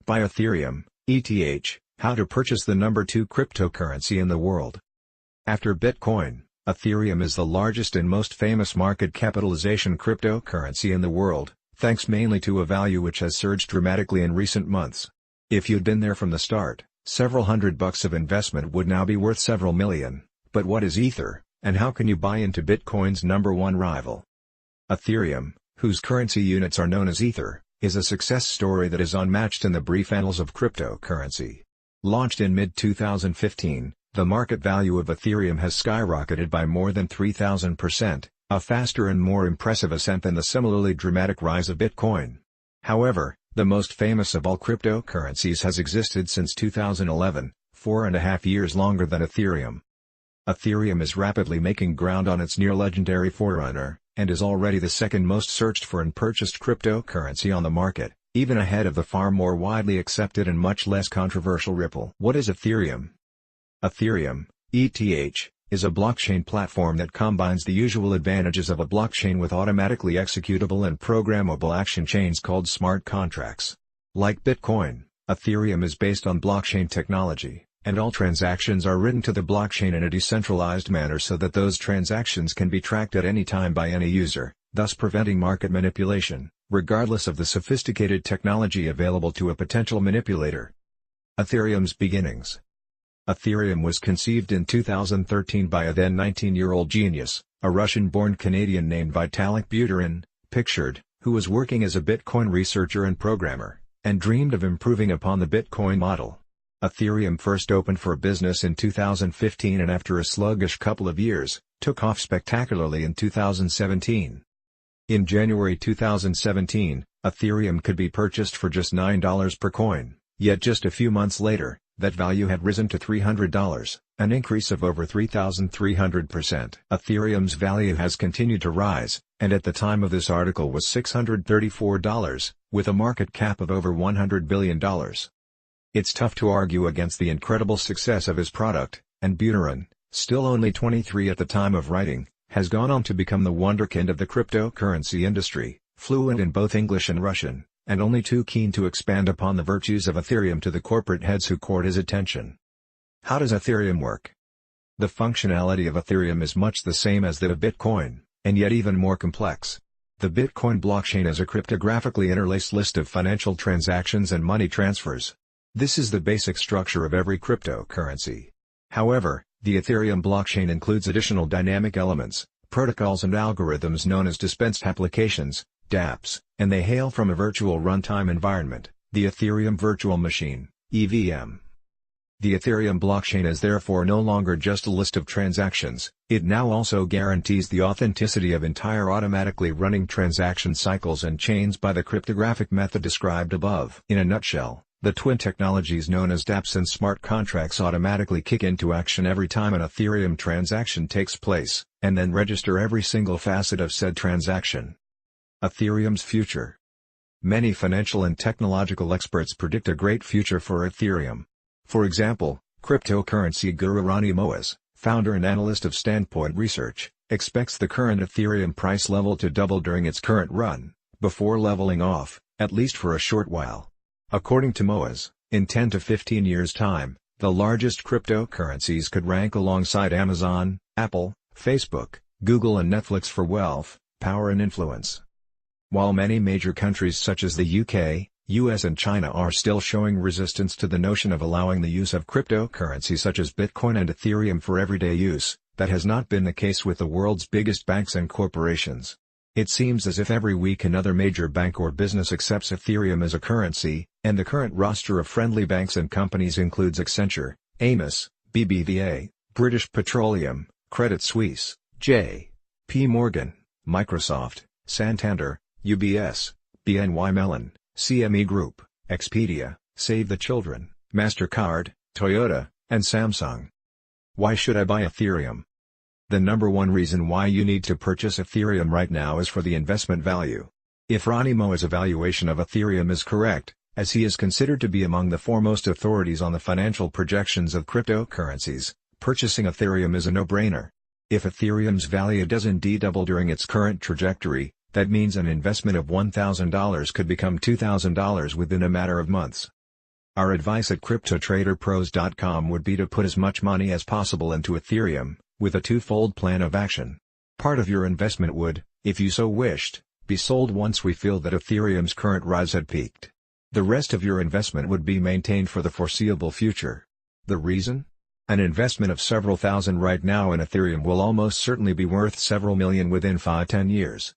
Buy Ethereum, ETH, how to purchase the number 2 cryptocurrency in the world. After Bitcoin, Ethereum is the largest and most famous market capitalization cryptocurrency in the world, thanks mainly to a value which has surged dramatically in recent months. If you'd been there from the start, several $100 of investment would now be worth several million. But what is Ether, and how can you buy into Bitcoin's number 1 rival? Ethereum, whose currency units are known as Ether, is a success story that is unmatched in the brief annals of cryptocurrency. Launched in mid-2015, the market value of Ethereum has skyrocketed by more than 3,000%, a faster and more impressive ascent than the similarly dramatic rise of Bitcoin. However, the most famous of all cryptocurrencies has existed since 2011, 4.5 years longer than Ethereum. Ethereum is rapidly making ground on its near-legendary forerunner, and is already the second most searched for and purchased cryptocurrency on the market, even ahead of the far more widely accepted and much less controversial Ripple. What is Ethereum? Ethereum, ETH, is a blockchain platform that combines the usual advantages of a blockchain with automatically executable and programmable action chains called smart contracts. Like Bitcoin, Ethereum is based on blockchain technology, and all transactions are written to the blockchain in a decentralized manner so that those transactions can be tracked at any time by any user, thus preventing market manipulation, regardless of the sophisticated technology available to a potential manipulator. Ethereum's beginnings. Ethereum was conceived in 2013 by a then 19-year-old genius, a Russian-born Canadian named Vitalik Buterin, pictured, who was working as a Bitcoin researcher and programmer, and dreamed of improving upon the Bitcoin model. Ethereum first opened for business in 2015 and after a sluggish couple of years, took off spectacularly in 2017. In January 2017, Ethereum could be purchased for just $9 per coin, yet just a few months later, that value had risen to $300, an increase of over 3,300%. Ethereum's value has continued to rise, and at the time of this article was $634, with a market cap of over $100 billion. It's tough to argue against the incredible success of his product, and Buterin, still only 23 at the time of writing, has gone on to become the wunderkind of the cryptocurrency industry, fluent in both English and Russian, and only too keen to expand upon the virtues of Ethereum to the corporate heads who court his attention. How does Ethereum work? The functionality of Ethereum is much the same as that of Bitcoin, and yet even more complex. The Bitcoin blockchain is a cryptographically interlaced list of financial transactions and money transfers. This is the basic structure of every cryptocurrency. However, the Ethereum blockchain includes additional dynamic elements, protocols and algorithms known as dispensed applications, dApps, and they hail from a virtual runtime environment, the Ethereum Virtual Machine, EVM. The Ethereum blockchain is therefore no longer just a list of transactions, it now also guarantees the authenticity of entire automatically running transaction cycles and chains by the cryptographic method described above. In a nutshell, the twin technologies known as dApps and smart contracts automatically kick into action every time an Ethereum transaction takes place, and then register every single facet of said transaction. Ethereum's future. Many financial and technological experts predict a great future for Ethereum. For example, cryptocurrency guru Ronnie Moaz, founder and analyst of Standpoint Research, expects the current Ethereum price level to double during its current run, before leveling off, at least for a short while. According to Moaz, in 10 to 15 years' time, the largest cryptocurrencies could rank alongside Amazon, Apple, Facebook, Google and Netflix for wealth, power and influence. While many major countries such as the UK, US and China are still showing resistance to the notion of allowing the use of cryptocurrency such as Bitcoin and Ethereum for everyday use, that has not been the case with the world's biggest banks and corporations. It seems as if every week another major bank or business accepts Ethereum as a currency, and the current roster of friendly banks and companies includes Accenture, Amos, BBVA, British Petroleum, Credit Suisse, J.P. Morgan, Microsoft, Santander, UBS, BNY Mellon, CME Group, Expedia, Save the Children, MasterCard, Toyota, and Samsung. Why should I buy Ethereum? The number one reason why you need to purchase Ethereum right now is for the investment value. If Ronnie Moaz's evaluation of Ethereum is correct, as he is considered to be among the foremost authorities on the financial projections of cryptocurrencies, purchasing Ethereum is a no-brainer. If Ethereum's value does indeed double during its current trajectory, that means an investment of $1,000 could become $2,000 within a matter of months. Our advice at CryptoTraderPros.com would be to put as much money as possible into Ethereum, with a twofold plan of action. Part of your investment would, if you so wished, be sold once we feel that Ethereum's current rise had peaked. The rest of your investment would be maintained for the foreseeable future. The reason? An investment of several thousand right now in Ethereum will almost certainly be worth several million within 5-10 years.